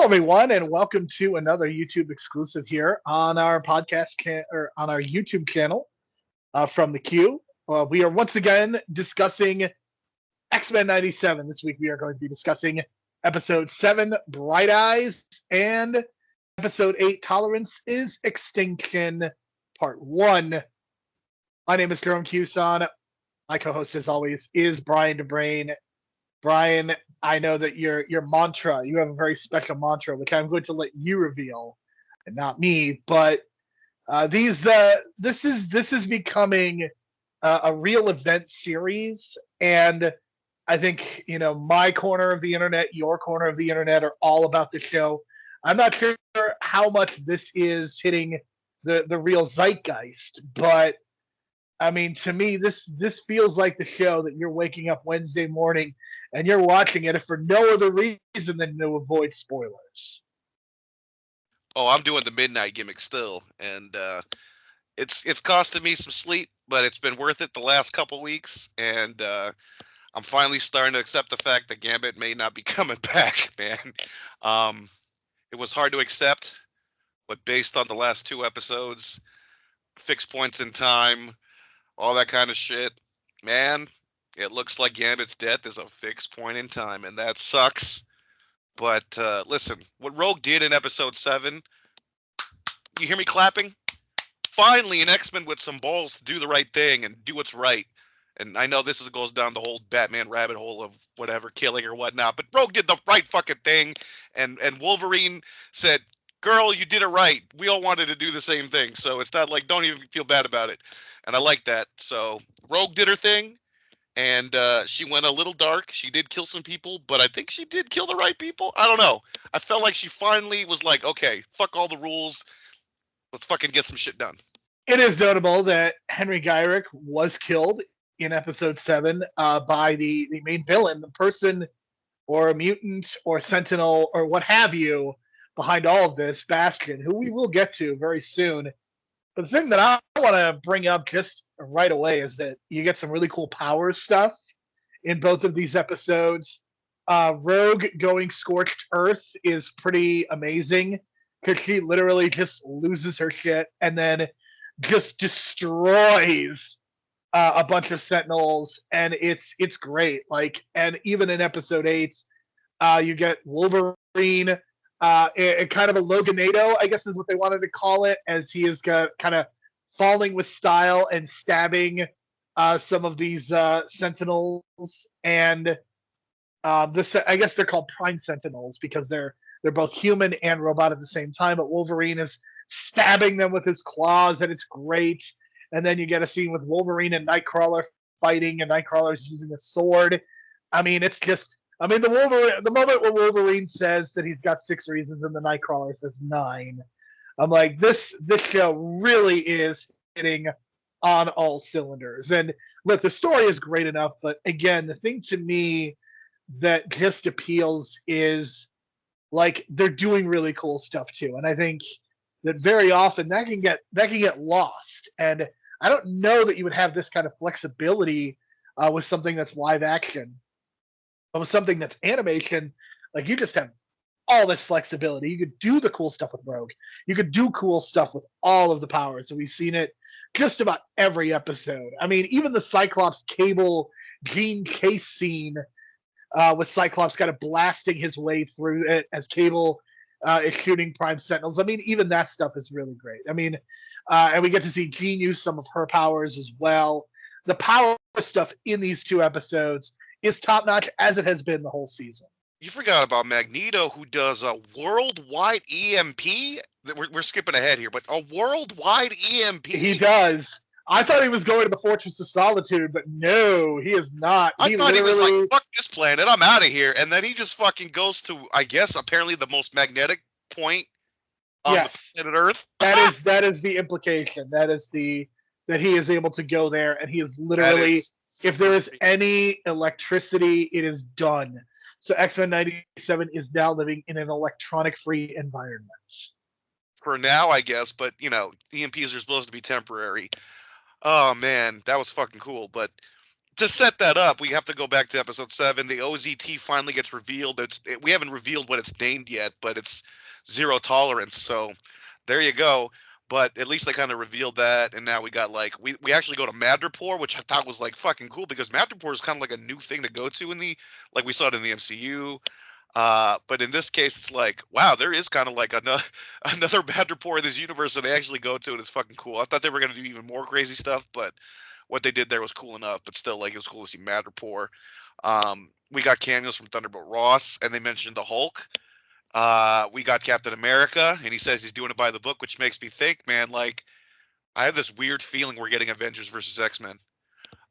Hello, everyone, and welcome to another YouTube exclusive here on our or on our YouTube channel from the Q. We are once again discussing X-Men '97. This week, we are going to be discussing Episode 7, Bright Eyes, and Episode 8, Tolerance is Extinction, Part 1. My name is Jerome Cuson. My co-host, as always, is Brian DeBrain. Brian, I know that you have a very special mantra, which I'm going to let you reveal, and not me. But this is becoming a real event series, and I think my corner of the internet, your corner of the internet, are all about the show. I'm not sure how much this is hitting the real zeitgeist, but I mean, to me, this feels like the show that you're waking up Wednesday morning and you're watching it for no other reason than to avoid spoilers. Oh, I'm doing the midnight gimmick still, and it's costing me some sleep, but it's been worth it the last couple weeks, and I'm finally starting to accept the fact that Gambit may not be coming back, man. It was hard to accept, but based on the last two episodes, fixed points in time, all that kind of shit, man, it looks like Gambit's death is a fixed point in time, and that sucks. But listen, what Rogue did in episode 7, you hear me clapping? Finally, an X-Men with some balls to do the right thing and do what's right. And I know this goes down the whole Batman rabbit hole of whatever, killing or whatnot, but Rogue did the right fucking thing, and Wolverine said, girl, you did it right. We all wanted to do the same thing, so it's not like, don't even feel bad about it. And I like that. So Rogue did her thing, and she went a little dark. She did kill some people, but I think she did kill the right people. I don't know. I felt like she finally was like, okay, fuck all the rules. Let's fucking get some shit done. It is notable that Henry Gyrick was killed in episode 7 by the main villain, the person or a mutant or sentinel or what have you behind all of this, Bastion, who we will get to very soon. But the thing that I want to bring up just right away is that you get some really cool power stuff in both of these episodes. Rogue going scorched earth is pretty amazing because she literally just loses her shit and then just destroys a bunch of Sentinels, and it's great. Like, and even in episode 8, you get Wolverine. Kind of a Loganado, I guess is what they wanted to call it, as he is kind of falling with style and stabbing some of these Sentinels, and I guess they're called Prime Sentinels because they're both human and robot at the same time. But Wolverine is stabbing them with his claws, and it's great. And then you get a scene with Wolverine and Nightcrawler fighting, and Nightcrawler is using a sword. I mean, it's just. I mean, the moment where Wolverine says that he's got 6 reasons and the Nightcrawler says 9, I'm like, this show really is hitting on all cylinders. And look, the story is great enough, but again, the thing to me that just appeals is like they're doing really cool stuff too. And I think that very often that can get lost. And I don't know that you would have this kind of flexibility with something that's live action. But with something that's animation, like you just have all this flexibility. You could do the cool stuff with Rogue. You could do cool stuff with all of the powers. And we've seen it just about every episode. I mean, even the Cyclops Cable Jean chase scene with Cyclops kind of blasting his way through it as Cable is shooting Prime Sentinels. I mean, even that stuff is really great. I mean, and we get to see Jean use some of her powers as well. The power stuff in these 2 episodes is top notch, as it has been the whole season. You forgot about Magneto, who does a worldwide EMP. We're skipping ahead here, but a worldwide EMP. He does. I thought he was going to the Fortress of Solitude, but no, he is not. I thought he was like, fuck this planet, I'm out of here. And then he just fucking goes to, I guess, apparently the most magnetic point on the planet Earth. That is the implication. That he is able to go there, and he is literally, if there is any electricity, it is done. So X-Men '97 is now living in an electronic-free environment. For now, I guess, but, EMPs are supposed to be temporary. Oh, man, that was fucking cool. But to set that up, we have to go back to episode 7. The OZT finally gets revealed. We haven't revealed what it's named yet, but it's zero tolerance. So there you go. But at least they kind of revealed that, and now we got like we actually go to Madripoor, which I thought was like fucking cool because Madripoor is kind of like a new thing to go to in the like we saw it in the MCU. But in this case, it's like, wow, there is kind of like another Madripoor in this universe that they actually go to, and it's fucking cool. I thought they were gonna do even more crazy stuff, but what they did there was cool enough. But still, like, it was cool to see Madripoor. We got cameos from Thunderbolt Ross, and they mentioned the Hulk. We got Captain America, and he says he's doing it by the book, which makes me think, man, like, I have this weird feeling we're getting Avengers versus X-Men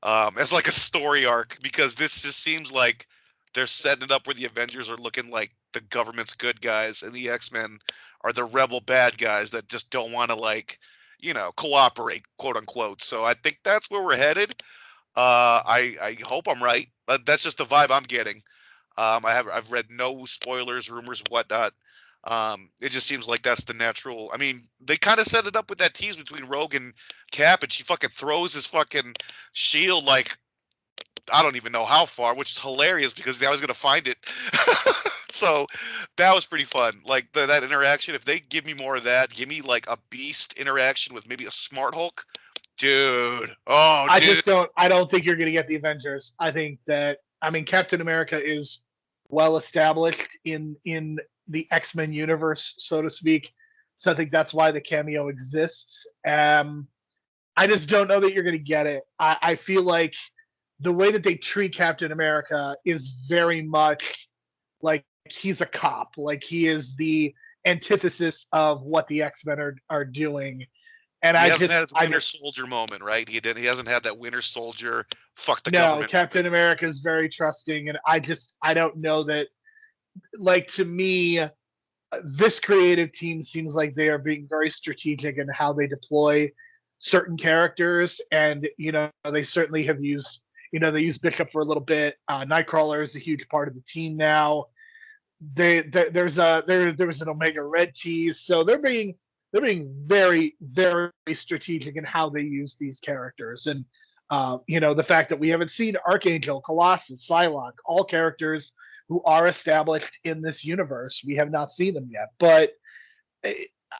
as like a story arc, because this just seems like they're setting it up where the Avengers are looking like the government's good guys, and the X-Men are the rebel bad guys that just don't want to, like, cooperate, quote unquote. So I think that's where we're headed. I hope I'm right. That's just the vibe I'm getting. I've read no spoilers, rumors, whatnot. It just seems like that's the natural. I mean, they kind of set it up with that tease between Rogue and Cap, and she fucking throws his fucking shield like I don't even know how far, which is hilarious because I was gonna find it. So that was pretty fun. Like that interaction. If they give me more of that, give me like a Beast interaction with maybe a Smart Hulk, dude. Oh, dude. I don't think you're gonna get the Avengers. I think that Captain America is well established in the X-Men universe, so to speak. So I think that's why the cameo exists. I just don't know that you're gonna get it. I feel like the way that they treat Captain America is very much like he's a cop, like he is the antithesis of what the X-Men are doing. And he hasn't had his Winter Soldier moment, right? He hasn't had that Winter Soldier fuck the government. No, Captain America is very trusting, and I don't know that. Like, to me, this creative team seems like they are being very strategic in how they deploy certain characters, and they certainly have used. They used Bishop for a little bit. Nightcrawler is a huge part of the team now. There was an Omega Red tease, so they're being very, very strategic in how they use these characters. And the fact that we haven't seen Archangel, Colossus, Psylocke, all characters who are established in this universe, we have not seen them yet. But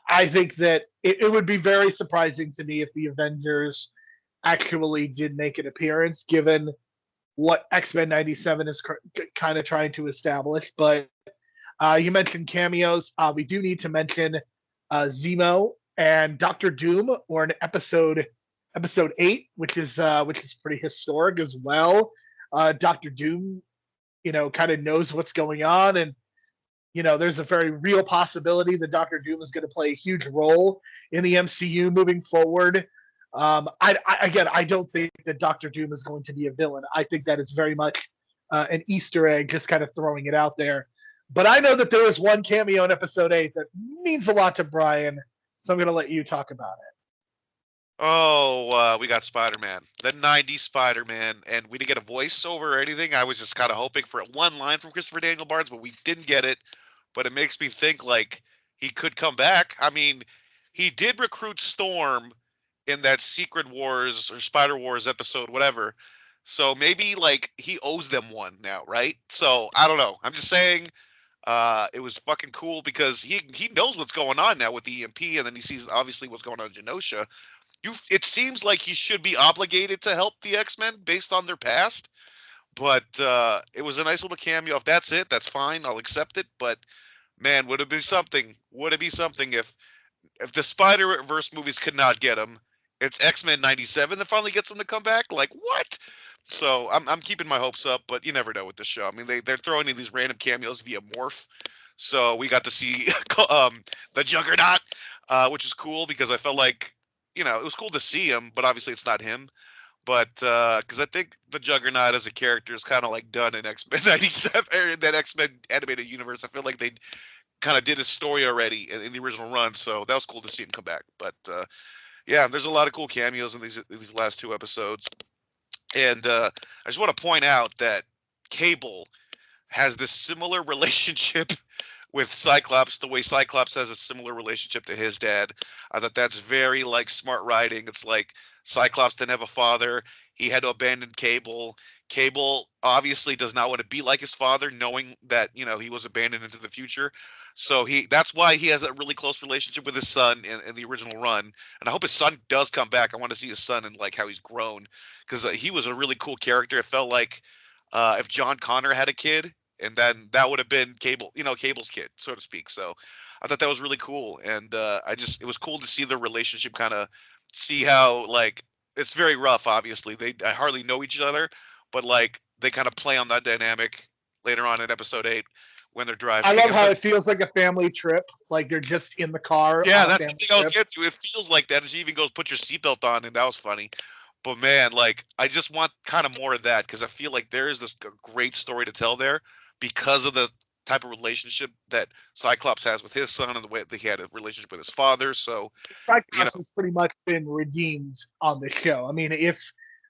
I think that it would be very surprising to me if the Avengers actually did make an appearance, given what X-Men 97 is kind of trying to establish. But you mentioned cameos. We do need to mention Zemo and Doctor Doom, or an episode 8, which is pretty historic as well. Doctor Doom, kind of knows what's going on, and there's a very real possibility that Doctor Doom is going to play a huge role in the MCU moving forward. I don't think that Doctor Doom is going to be a villain. I think that is very much an Easter egg, just kind of throwing it out there. But I know that there was one cameo in episode 8 that means a lot to Brian, so I'm going to let you talk about it. Oh, we got Spider-Man, the 90s Spider-Man, and we didn't get a voiceover or anything. I was just kind of hoping for one line from Christopher Daniel Barnes, but we didn't get it. But it makes me think like he could come back. I mean, he did recruit Storm in that Secret Wars or Spider Wars episode, whatever. So maybe like he owes them one now, right? So I don't know. I'm just saying it was fucking cool because he knows what's going on now with the EMP, and then he sees obviously what's going on in Genosha. It seems like he should be obligated to help the X-Men based on their past, but it was a nice little cameo. If that's it, that's fine. I'll accept it. But man, would it be something? Would it be something if the Spider-Verse movies could not get him? It's X-Men 97 that finally gets him to come back. Like what? So I'm keeping my hopes up, but you never know with this show. I mean, they're throwing in these random cameos via Morph. So we got to see the Juggernaut, which is cool because I felt like it was cool to see him, but obviously it's not him. But because I think the Juggernaut as a character is kind of like done in X-Men 97, or in that X-Men animated universe. I feel like they kind of did his story already in the original run, so that was cool to see him come back. But yeah, there's a lot of cool cameos in these last 2 episodes. And I just want to point out that Cable has this similar relationship with Cyclops, the way Cyclops has a similar relationship to his dad. I thought that's very like smart writing. It's like Cyclops didn't have a father. he had to abandon Cable. Cable obviously does not want to be like his father, knowing that he was abandoned into the future. So that's why he has that really close relationship with his son in the original run. And I hope his son does come back. I want to see his son and like how he's grown, because he was a really cool character. It felt like if John Connor had a kid, and then that would have been Cable, Cable's kid, so to speak. So I thought that was really cool, and it was cool to see the relationship, kind of see how, like, it's very rough. Obviously, I hardly know each other, but like they kind of play on that dynamic later on in episode 8 when they're driving. I love how it feels like a family trip, like they're just in the car. Yeah, that's the thing I was getting to. It feels like that, and she even goes, "Put your seatbelt on," and that was funny. But man, like, I just want kind of more of that, because I feel like there is this great story to tell there, because of the type of relationship that Cyclops has with his son and the way that he had a relationship with his father. So Cyclops has pretty much been redeemed on the show. I mean,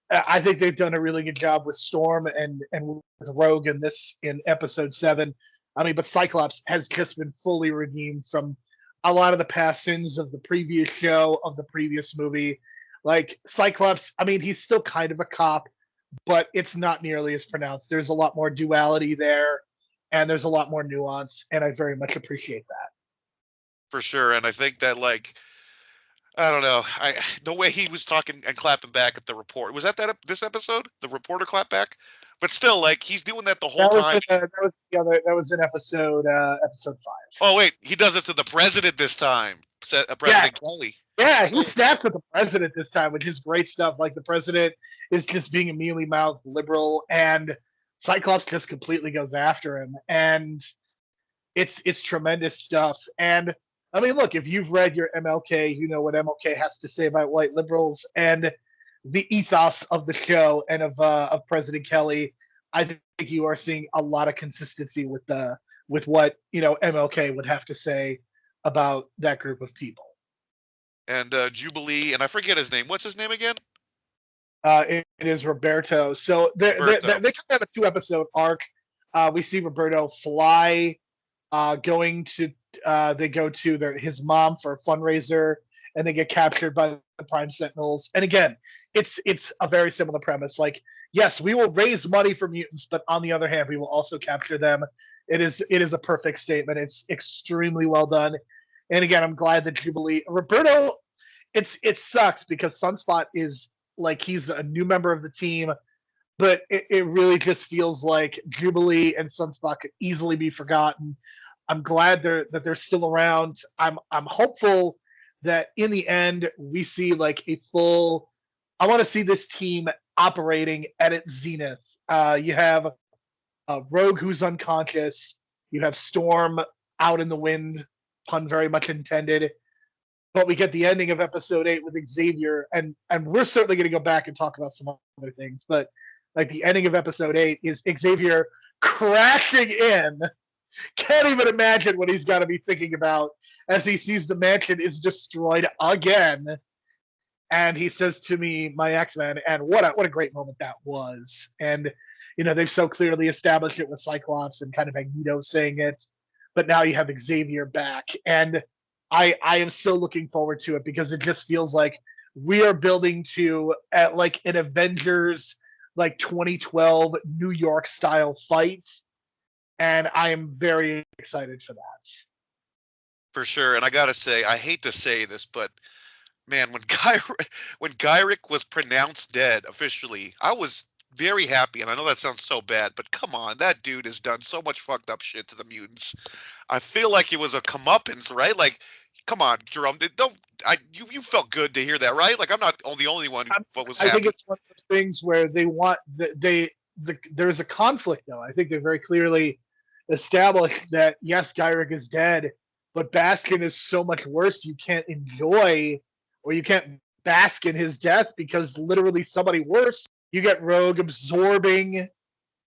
I think they've done a really good job with Storm and with Rogue in episode 7. I mean, but Cyclops has just been fully redeemed from a lot of the past sins of the previous show, of the previous movie. Like, Cyclops, I mean, he's still kind of a cop, but it's not nearly as pronounced. There's a lot more duality there, and there's a lot more nuance, and I very much appreciate that. For sure. And I think that, like, I don't know, the way he was talking and clapping back at the report, was that this episode, the reporter clapped back? But still, like, he's doing that the whole time. That was in episode 5. Oh wait, he does it to the president this time. President Kelly. Yeah, he snaps at the president this time, which is great stuff. Like, the president is just being a mealy-mouthed liberal, and Cyclops just completely goes after him, and it's tremendous stuff. And I mean, look, if you've read your MLK, you know what MLK has to say about white liberals and the ethos of the show and of President Kelly. I think you are seeing a lot of consistency with what MLK would have to say about that group of people. And Jubilee, and I forget his name. What's his name again? It is Roberto. So they kind of have a 2-episode arc. We see Roberto fly, going to they go to his mom for a fundraiser, and they get captured by the Prime Sentinels. And again, it's a very similar premise. Like, yes, we will raise money for mutants, but on the other hand, we will also capture them. It is a perfect statement. It's extremely well done. And again, I'm glad that Jubilee, Roberto, it sucks because Sunspot is like, he's a new member of the team, but it really just feels like Jubilee and Sunspot could easily be forgotten. I'm glad they're still around. I'm hopeful that in the end we see like a full. I want to see this team operating at its zenith. You have Rogue, who's unconscious. You have Storm out in the wind, pun very much intended. But we get the ending of episode 8 with Xavier, and we're certainly going to go back and talk about some other things. But like, the ending of episode 8 is Xavier crashing in. Can't even imagine what he's got to be thinking about as he sees the mansion is destroyed again. And he says to me, "My X-Men," and what a great moment that was. And they've so clearly established it with Cyclops and kind of Magneto saying it, but now you have Xavier back, and I am so looking forward to it, because it just feels like we are building to like an Avengers like 2012 New York style fight, and I am very excited for that. For sure. And I gotta say, I hate to say this, but man, when Gyrick was pronounced dead officially, I was very happy. And I know that sounds so bad, but come on, that dude has done so much fucked up shit to the mutants. I feel like it was a comeuppance, right? Like, come on, Jerome, you felt good to hear that, right? Like, I'm not the only one who was happy. I think it's one of those things where there's a conflict, though. I think they very clearly established that, yes, Gyrick is dead, but Bastion is so much worse. You can't enjoy, or you can't bask in his death, because literally somebody worse. You get Rogue absorbing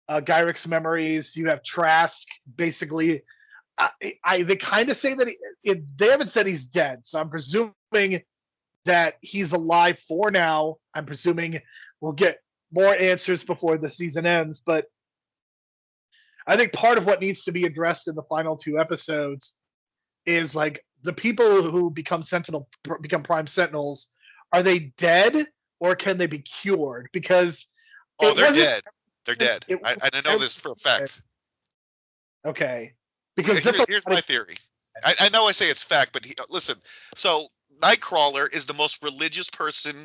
Gyrick's memories. You have Trask basically. They kind of say that they haven't said he's dead, so I'm presuming that he's alive for now. I'm presuming we'll get more answers before the season ends, but I think part of what needs to be addressed in the final 2 episodes is, like, the people who become Prime Sentinels. Are they dead, or can they be cured? Because Oh, it they're wasn't. dead. They're dead. It I know this for a fact. Okay, because Here's my theory. I know I say it's fact, but listen. So Nightcrawler is the most religious person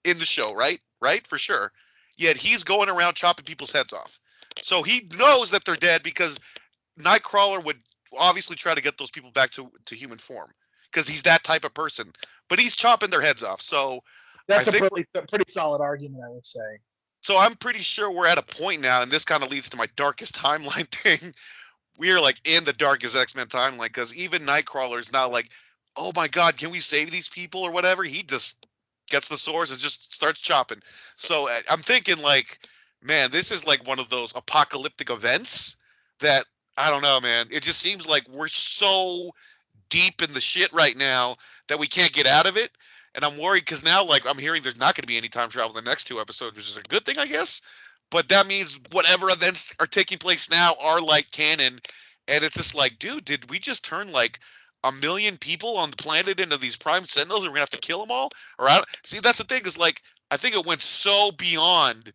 in the show, right? Right, for sure. Yet he's going around chopping people's heads off. So he knows that they're dead because Nightcrawler would obviously try to get those people back to human form because he's that type of person. But he's chopping their heads off. So I that's a think pretty solid argument, I would say. so. I'm pretty sure we're at a point now, and this kind of leads to my darkest timeline thing. We are like in the darkest X-Men timeline because even Nightcrawler is not like, oh my God, can we save these people or whatever? He just gets the swords and just starts chopping. So I'm thinking like, man, this is like one of those apocalyptic events that I don't know, man. It just seems like we're so deep in the shit right now that we can't get out of it. And I'm worried because now, like, I'm hearing there's not going to be any time travel in the next 2 episodes, which is a good thing, I guess. But that means whatever events are taking place now are like canon. And it's just like, dude, did we just turn like 1 million people on the planet into these prime sentinels and we're going to have to kill them all? Or see, that's the thing is like, I think it went so beyond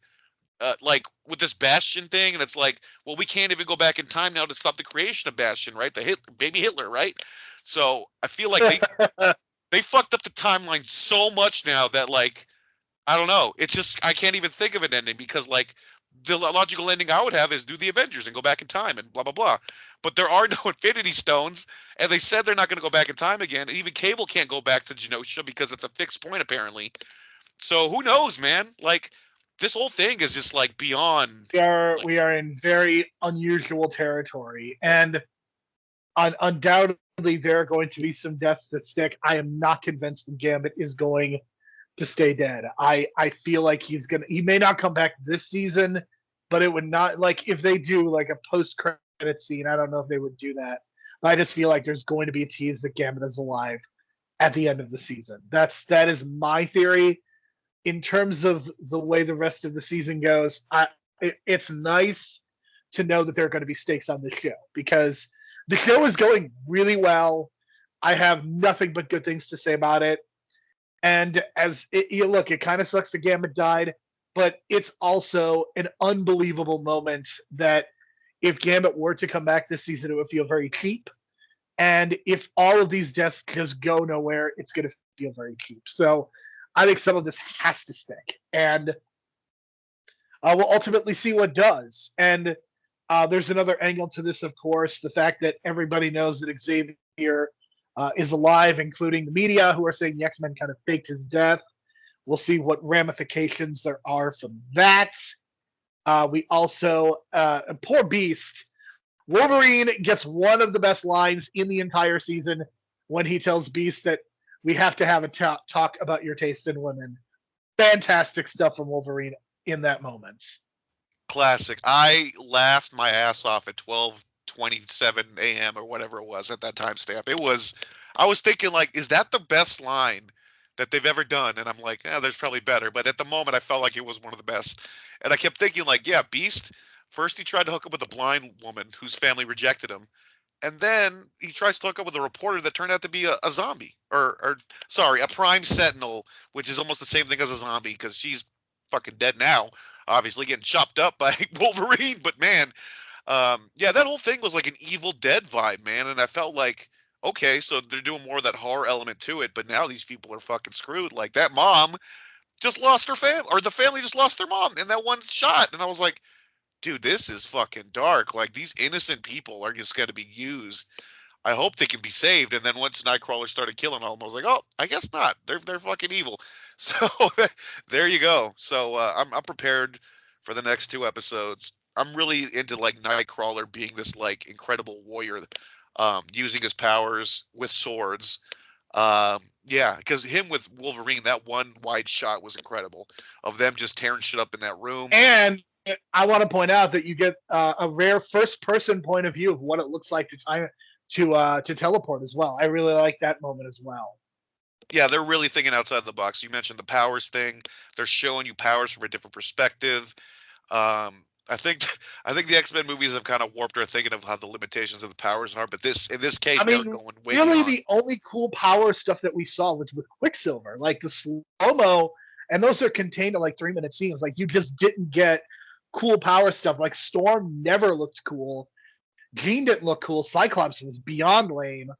like with this Bastion thing. And it's like, well, we can't even go back in time now to stop the creation of Bastion, right? Baby Hitler, right? So I feel like they fucked up the timeline so much now that like, I don't know. It's just I can't even think of an ending because like the logical ending I would have is do the Avengers and go back in time and blah blah blah. But there are no Infinity Stones, and they said they're not going to go back in time again. And even Cable can't go back to Genosha because it's a fixed point apparently. So who knows, man? Like this whole thing is just like beyond. We are in very unusual territory, and undoubtedly there are going to be some deaths that stick. I am not convinced that Gambit is going to stay dead. I feel like he may not come back this season, but it would not, like, if they do like a post credit scene, I don't know if they would do that. I just feel like there's going to be a tease that Gambit is alive at the end of the season. That is my theory. In terms of the way the rest of the season goes, it's nice to know that there are going to be stakes on this show because the show is going really well. I have nothing but good things to say about it. And it kind of sucks the Gambit died, but it's also an unbelievable moment that if Gambit were to come back this season, it would feel very cheap. And if all of these deaths just go nowhere, it's going to feel very cheap. So I think some of this has to stick. And we'll ultimately see what does. And there's another angle to this, of course, the fact that everybody knows that Xavier is alive, including the media, who are saying the X-Men kind of faked his death. We'll see what ramifications there are from that. We also, poor Beast, Wolverine gets one of the best lines in the entire season when he tells Beast that we have to have a talk about your taste in women. Fantastic stuff from Wolverine in that moment. Classic. I laughed my ass off at 12:27 a.m. or whatever it was at that timestamp. I was thinking like, is that the best line that they've ever done? And I'm like, there's probably better. But at the moment, I felt like it was one of the best. And I kept thinking like, yeah, Beast. First, he tried to hook up with a blind woman whose family rejected him. And then he tries to hook up with a reporter that turned out to be a zombie, or sorry, a prime sentinel, which is almost the same thing as a zombie because she's fucking dead now, obviously getting chopped up by Wolverine. But man, yeah, that whole thing was like an Evil Dead vibe, man. And I felt like, okay, so they're doing more of that horror element to it, but now these people are fucking screwed. Like that mom just lost her family, or the family just lost their mom in that one shot. And I was like, dude, this is fucking dark. Like these innocent people are just going to be used. I hope they can be saved. And then once Nightcrawler started killing all of them, I was like, oh, I guess not. They're fucking evil. So there you go. So I'm prepared for the next 2 episodes. I'm really into like Nightcrawler being this like incredible warrior, using his powers with swords. Yeah, because him with Wolverine, that one wide shot was incredible of them just tearing shit up in that room. And I want to point out that you get a rare first-person point of view of what it looks like to teleport as well. I really like that moment as well. Yeah, they're really thinking outside the box. You mentioned the powers thing. They're showing you powers from a different perspective. I think the X-Men movies have kind of warped our thinking of how the limitations of the powers are, but in this case, they're going way beyond. The only cool power stuff that we saw was with Quicksilver, like the slow-mo and those are contained to like 3-minute scenes. Like you just didn't get cool power stuff. Like Storm never looked cool. Jean didn't look cool. Cyclops was beyond lame.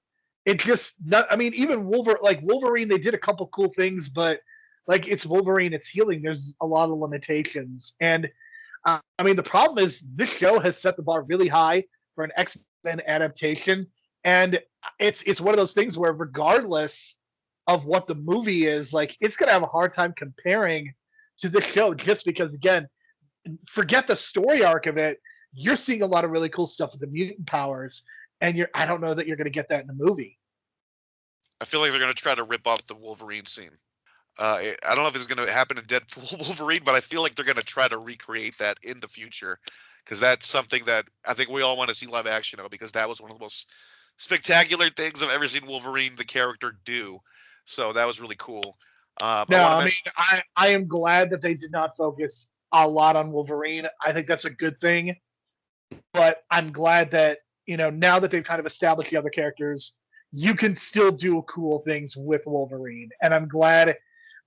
It just not, I mean, even Wolverine, they did a couple cool things, but like it's Wolverine, it's healing. There's a lot of limitations. And I mean, the problem is this show has set the bar really high for an X-Men adaptation. And it's one of those things where regardless of what the movie is, like it's gonna have a hard time comparing to this show just because again, forget the story arc of it. You're seeing a lot of really cool stuff with the mutant powers, and I don't know that you're going to get that in the movie. I feel like they're going to try to rip off the Wolverine scene. I don't know if it's going to happen in Deadpool Wolverine, but I feel like they're going to try to recreate that in the future because that's something that I think we all want to see live action of because that was one of the most spectacular things I've ever seen Wolverine, the character, do. So that was really cool. I am glad that they did not focus a lot on Wolverine. I think that's a good thing. But I'm glad that, now that they've kind of established the other characters, you can still do cool things with Wolverine. And I'm glad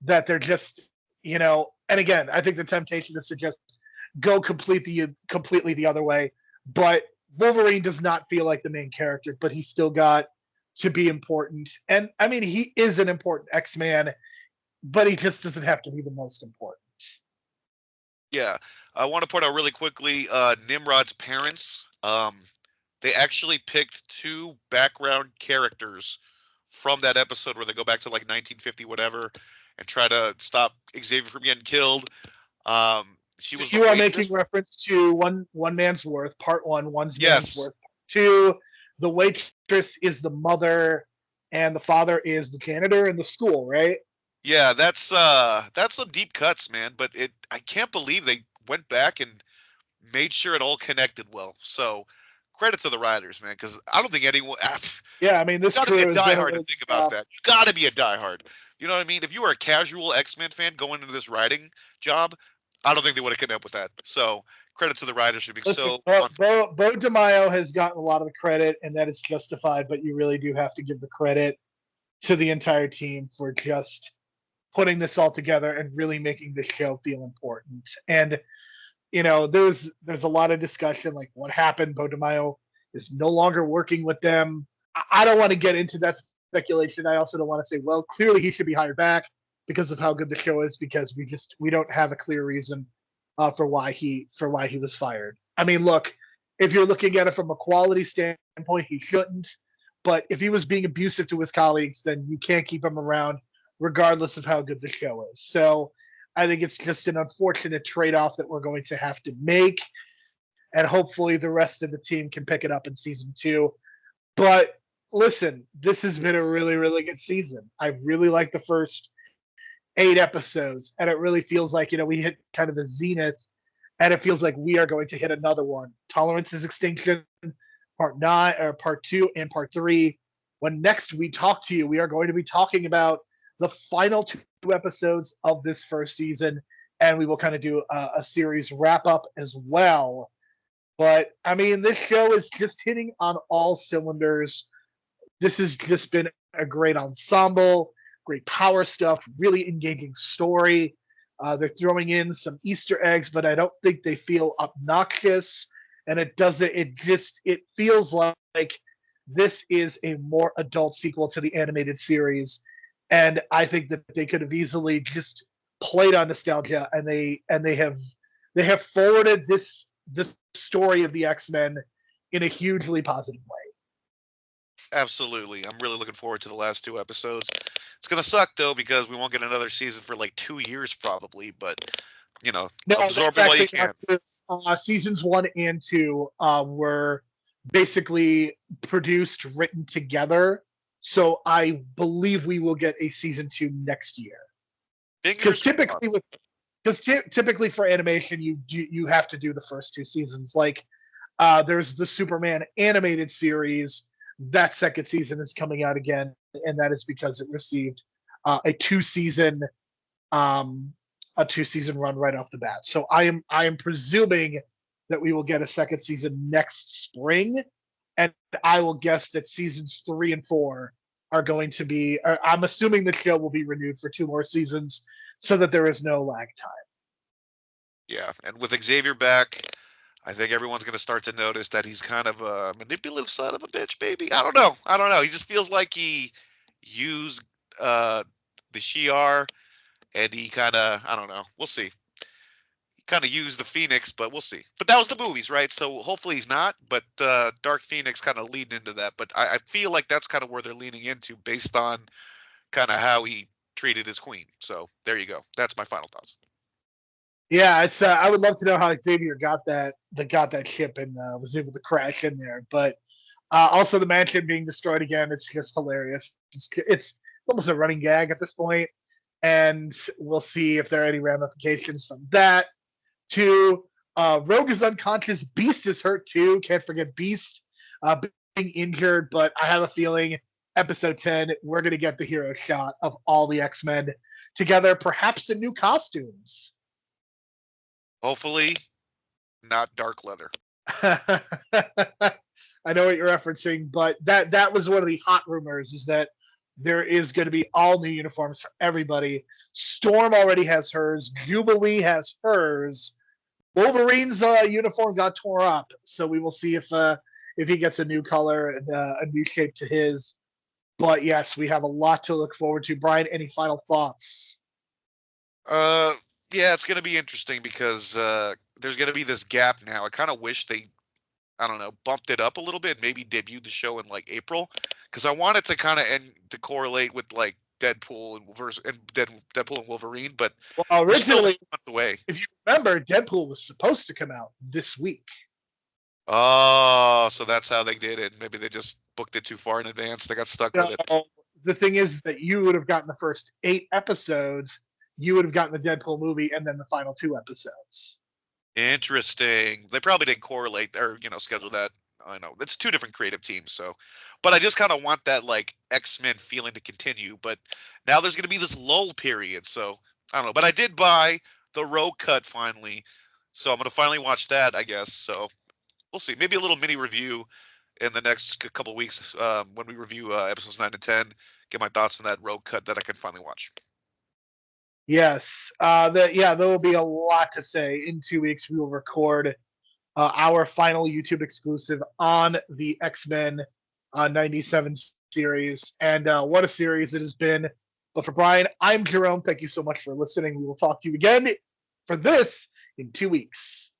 that they're just, and again, I think the temptation is to just go completely the other way. But Wolverine does not feel like the main character, but he's still got to be important. And I mean, he is an important X-Man, but he just doesn't have to be the most important. Yeah. I want to point out really quickly, Nimrod's parents, they actually picked 2 background characters from that episode where they go back to like 1950 whatever and try to stop Xavier from getting killed. She was. You are making reference to one man's worth, part 1, one's man's worth. 2, the waitress is the mother, and the father is the janitor in the school, right? Yeah, that's some deep cuts, man. But I can't believe they went back and made sure it all connected well. So credit to the writers, man, because I don't think anyone. Yeah, I mean, this gotta be a diehard to think about that. You gotta be a diehard. You know what I mean? If you were a casual X-Men fan going into this writing job, I don't think they would have come up with that. So credit to the writers for being so. Bo DeMaio has gotten a lot of the credit, and that is justified. But you really do have to give the credit to the entire team for just putting this all together and really making this show feel important. And there's a lot of discussion like what happened. Bo DeMaio is no longer working with them. I don't want to get into that speculation. I also don't want to say, well, clearly he should be hired back because of how good the show is, because we don't have a clear reason for why he was fired. I mean, look, if you're looking at it from a quality standpoint, he shouldn't. But if he was being abusive to his colleagues, then you can't keep him around regardless of how good the show is. So I think it's just an unfortunate trade-off that we're going to have to make. And hopefully the rest of the team can pick it up in season 2. But listen, this has been a really, really good season. I really like the first 8 episodes. And it really feels like, we hit kind of the zenith. And it feels like we are going to hit another one. Tolerance is Extinction, part 9, or part 2 and part 3. When next we talk to you, we are going to be talking about the final 2 episodes of this first season, and we will kind of do a series wrap up as well. But I mean, this show is just hitting on all cylinders. This has just been a great ensemble, great power stuff, really engaging story. They're throwing in some Easter eggs, but I don't think they feel obnoxious. And it feels like this is a more adult sequel to the animated series. And I think that they could have easily just played on nostalgia, and they have forwarded this story of the X-Men in a hugely positive way. Absolutely. I'm really looking forward to the last 2 episodes. It's going to suck, though, because we won't get another season for like 2 years probably, but, absorb it while you can. Seasons 1 and 2 were basically produced, written together. So I believe we will get a season 2 next year. Because typically for animation, you have to do the first 2 seasons. Like there's the Superman animated series. That second season is coming out again, and that is because it received a 2-season run right off the bat. So I am presuming that we will get a second season next spring. And I will guess that seasons 3 and 4 are going to be. I'm assuming the show will be renewed for 2 more seasons, so that there is no lag time. Yeah, and with Xavier back, I think everyone's going to start to notice that he's kind of a manipulative son of a bitch, maybe. I don't know. I don't know. He just feels like he used the Shi'ar, and he kind of, I don't know. We'll see. He kind of used the Phoenix, but we'll see. But that was the movies, right? So hopefully he's not. But Dark Phoenix kind of leading into that. But I feel like that's kind of where they're leaning into based on kind of how he treated his queen. So there you go. That's my final thoughts. Yeah, it's. I would love to know how Xavier got that ship and was able to crash in there. But also the mansion being destroyed again. It's just hilarious. It's almost a running gag at this point, and we'll see if there are any ramifications from that. To Rogue is unconscious. Beast is hurt too. Can't forget Beast being injured. But I have a feeling episode 10 we're going to get the hero shot of all the X-Men together, perhaps in new costumes. Hopefully, not dark leather. I know what you're referencing, but that was one of the hot rumors, is that there is going to be all new uniforms for everybody. Storm already has hers. Jubilee has hers. Wolverine's uniform got tore up, so we will see if he gets a new color and a new shape to his. But yes, we have a lot to look forward to. Brian, any final thoughts? Yeah, it's going to be interesting because there's going to be this gap now. I kind of wish they, I don't know, bumped it up a little bit, maybe debuted the show in like April, because I want it to kind of end to correlate with like Deadpool and Wolverine, but well, originally, months away. If you remember, Deadpool was supposed to come out this week. Oh, so that's how they did it. Maybe they just booked it too far in advance. They got stuck with it. The thing is that you would have gotten the first 8 episodes. You would have gotten the Deadpool movie and then the final 2 episodes. Interesting. They probably didn't correlate or schedule that. I know it's 2 different creative teams, so. But I just kind of want that like X-Men feeling to continue. But now there's going to be this lull period, so I don't know. But I did buy the Rogue cut finally, so I'm going to finally watch that, I guess. So we'll see. Maybe a little mini review in the next couple of weeks when we review episodes 9 and 10. Get my thoughts on that Rogue cut that I can finally watch. Yes, there will be a lot to say. In 2 weeks, we will record our final YouTube exclusive on the X-Men 97 series, and what a series it has been. But for Brian, I'm Jerome. Thank you so much for listening. We will talk to you again for this in 2 weeks.